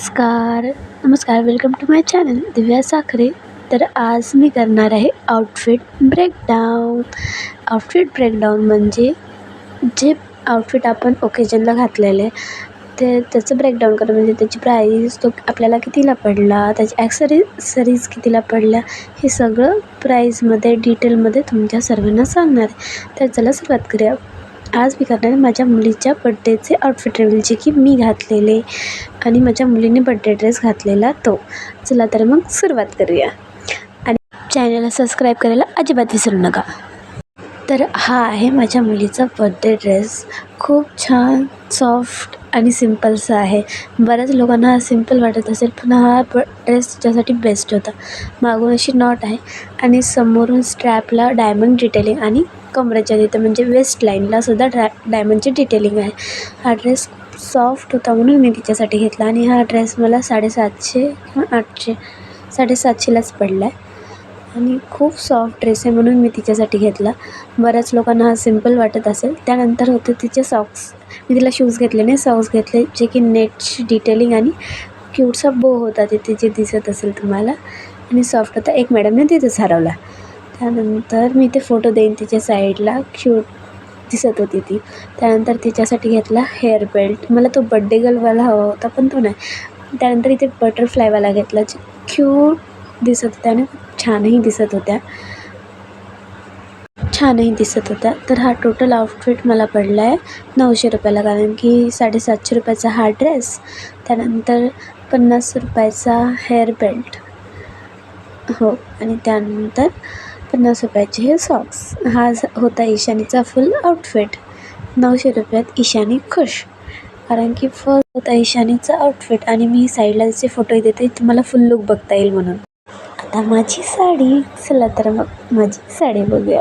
नमस्कार नमस्कार welcome to my channel दिव्या साखरे. तर आज मी करणार आहे आउटफिट ब्रेकडाऊन म्हणजे जे आउटफिट आपण ओकेजनला घातलेले त्याचं ब्रेकडाऊन करणं, म्हणजे त्याची प्राईस, तो आपल्याला कितीला पडला, त्याची ॲक्सेसरीज कितीला पडल्या, हे सगळं प्राईजमध्ये डिटेलमध्ये तुमच्या सर्वांना सांगणार आहे. तर चला सुरुवात करूया. आज मी करणार आहे माझ्या मुलीच्या बड्डेचे आउटफिट रिव्ह्यू, जे की मी घातलेले आणि माझ्या मुलीने बड्डे ड्रेस घातलेला तो. चला तर मग सुरुवात करूया आणि चॅनलला सबस्क्राईब करायला अजिबात विसरू नका. तर हा आहे माझ्या मुलीचा बड्डे ड्रेस. खूप छान, सॉफ्ट आणि सिम्पलसा आहे. बऱ्याच लोकांना हा सिम्पल वाटत असेल, पण हा ड्रेस त्याच्यासाठी बेस्ट होता. मागून अशी नॉट आहे आणि समोरून स्ट्रॅपला डायमंड डिटेलिंग आणि कमरेच्या तिथं म्हणजे वेस्ट लाईनला सुद्धा डायमंडची डिटेलिंग आहे. हा ड्रेस सॉफ्ट होता म्हणून मी तिच्यासाठी घेतला आणि हा ड्रेस मला 750 किंवा 800 750लाच पडला आहे आणि खूप सॉफ्ट ड्रेस आहे म्हणून मी तिच्यासाठी घेतला. बऱ्याच लोकांना हा सिम्पल वाटत असेल. त्यानंतर होते तिचे सॉक्स. मी तिला शूज घेतले नाही, सॉक्स घेतले, जे की नेटची डिटेलिंग आणि क्यूटचा बो होता तिथे, जे दिसत असेल तुम्हाला, आणि सॉफ्ट होता. एक मॅडमने तिथेच हरवला. त्यानंतर मी ते फोटो देईन तिच्या साईडला, क्यूट दिसत होती ती. त्यानंतर तिच्यासाठी घेतला हेअर बेल्ट. मला तो बड्डे गर्लवाला हवा होता पण तो नाही. त्यानंतर इथे बटरफ्लायवाला घेतला, जे क्यूट दिसत होत्या आणि छानही दिसत होत्या. तर हा टोटल आउटफिट मला पडला आहे 900 रुपयाला, कारण की 750 रुपयाचा हा ड्रेस, त्यानंतर 50 रुपयाचा हेअर बेल्ट, हो, आणि त्यानंतर 50 रुपयाचे हे सॉक्स. हा होता ईशानीचा फुल आउटफिट. 900 रुपयात ईशानी खुश, कारण की फर्स्ट होता ईशानीचा आउटफिट आणि मी साईडला त्याचे फोटोही देते, तुम्हाला फुल लुक बघता येईल म्हणून. आता माझी साडी. चला तर मग माझी साडी बघूया.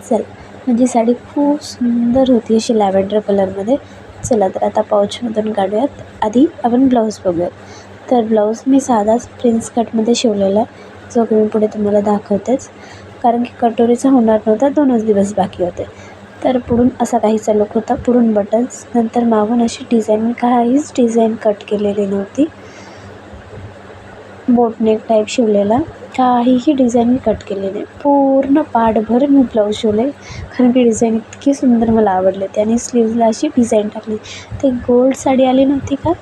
चल, माझी साडी खूप सुंदर होती, अशी लॅव्हेंडर कलरमध्ये. चला तर आता पाऊचमधून काढूयात. आधी आपण ब्लाऊज बघूयात. तर ब्लाऊज मी साधाच प्रिन्स कटमध्ये शिवलेला, जो मी पुढे तुम्हाला दाखवतेच, कारण की कटोरीचा होणार नव्हता, 2च दिवस बाकी होते. तर पुढून असा काहीचा लुक होता, पुढून बटन्स, नंतर मागून अशी डिझाईन. मी काहीच डिझाईन कट केलेली नव्हती, बोटनेक टाईप शिवलेला, काहीही डिझाईन मी कट केले नाही. पूर्ण पाठभर मी ब्लाऊज शिवले, कारण की डिझाईन इतकी सुंदर मला आवडली होती. आणि स्लीव्जला अशी डिझाईन टाकली. ते गोल्ड साडी आली नव्हती का,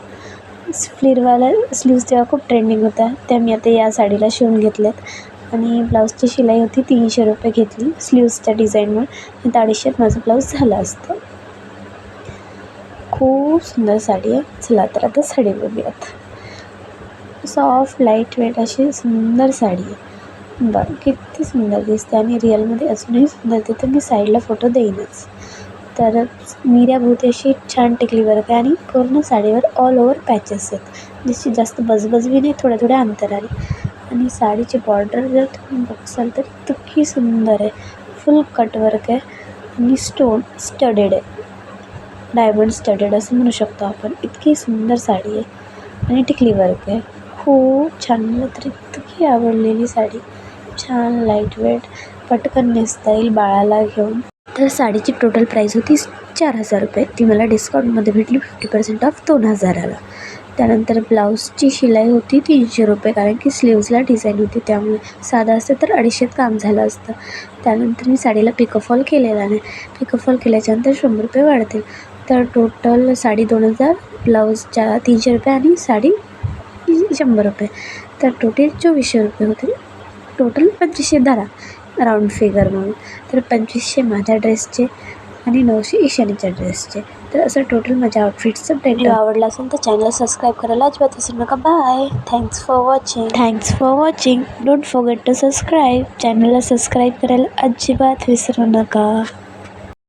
फ्लिअरवाला स्लीव्ज, तेव्हा खूप ट्रेंडिंग होत्या, त्या मी आता या साडीला शिवून घेतल्यात. आणि ब्लाऊजची शिलाई होती 300 रुपये घेतली स्लीव्सच्या डिझाईनवर, आणि 250 माझं ब्लाऊज झालं असतं. खूप सुंदर साडी आहे. चला तर आता साडी बघूयात. सॉफ्ट लाईट वेट अशी सुंदर साडी आहे. बघ किती सुंदर दिसते, आणि रिअलमध्ये अजूनही सुंदर दिसते. मी साईडला फोटो देईनच. तर मिऱ्याभोवती अशी छान टिकली वर्क आहे आणि पूर्ण साडीवर ऑल ओव्हर पॅचेस आहेत, जशी जास्त बजबजबी नाही, थोड्या अंतराने. आणि साडीची बॉर्डर जर तुम्ही बघसाल तर इतकी सुंदर आहे. फुल कट वर्क आहे आणि स्टोन स्टडेड आहे, डायमंड स्टडेड असं म्हणू शकतो आपण. इतकी सुंदर साडी आहे आणि टिकली वर्क आहे. खूप छान, मला तर इतकी आवडलेली साडी. छान लाईट वेट, पटकन नेसता येईल बाळाला घेऊन. तर साडीची टोटल प्राईस होती 4000 रुपये. ती मला डिस्काउंटमध्ये भेटली 50% ऑफ 2000ला. त्यानंतर ब्लाऊजची शिलाई होती 300 रुपये, कारण की स्लीव्जला डिझाईन होती, त्यामुळे साधा असतं तर 250 काम झालं असतं. त्यानंतर मी साडीला पिकोफॉल केलेला नाही. पिकोफॉल केल्याच्यानंतर 100 रुपये वाढतील. तर टोटल साडी 2000, ब्लाऊजच्या 300 रुपये आणि साडी 100 रुपये, तर टोटल 2400 रुपये होतील. टोटल 2500 धरा राऊंड फिगर म्हणून. तर 2500 माझ्या ड्रेसचे आणि 900 ईशानीच्या ड्रेसचे. तर असं टोटल माझ्या आउटफिट्सचं व्हिडिओ आवडला असेल तर चॅनलला सबस्क्राईब करायला अजिबात विसरू नका. Bye. Thanks for watching. Don't forget to subscribe. चॅनलला सबस्क्राईब करायला अजिबात विसरू नका.